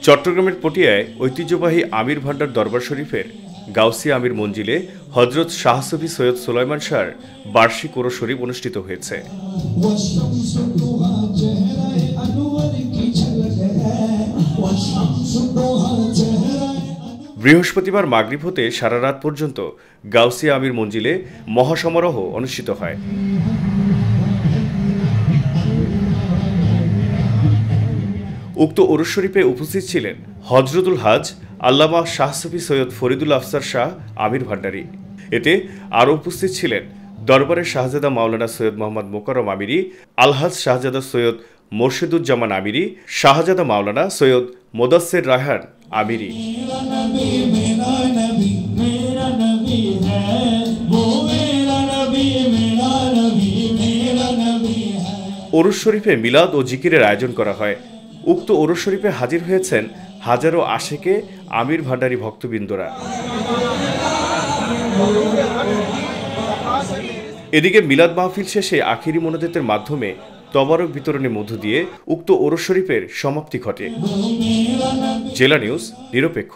চট্টগ্রামের পটিয়ায় ঐতিহ্যবাহী আমির ভান্ডার দরবার শরীফের গাউসিয়া আমির মঞ্জিলে হযরত শাহ সুফি সৈয়দ সুলাইমান শাহর বার্ষিক ওরস শরীফ অনুষ্ঠিত হয়েছে। বৃহস্পতিবার মাগরিব হতে সারা রাত পর্যন্ত গাউসিয়া আমির মঞ্জিলে মহাসমারোহ অনুষ্ঠিত হয়। উক্ত ওরস শরীফে উপস্থিত ছিলেন হযরতুল হাজ আল্লামা শাহ সুফি সৈয়দ ফরিদুল আফসার শাহ আমির ভান্ডারী। এতে আরও উপস্থিত ছিলেন দরবারের শাহজাদা মাওলানা সৈয়দ মোহাম্মদ মোকাররম আমিরি, আলহাজ শাহজাদা সৈয়দ মোর্শেদুজ্জামান আমিরি, শাহজাদা মাওলানা সৈয়দ মোদাচ্ছের রায়হান আমিরি। ওরস শরীফে মিলাদ ও জিকিরের আয়োজন করা হয়। উক্ত ওরস শরীফে হাজির হয়েছেন হাজারো আশেকে আমির ভান্ডারী ভক্তবৃন্দরা। এদিকে মিলাদ মাহফিল শেষে আখিরি মোনাজাতের মাধ্যমে তবারক বিতরণের মধ্য দিয়ে উক্ত ওরস শরীফের সমাপ্তি ঘটে। জেলা নিউজ, নিরপেক্ষ।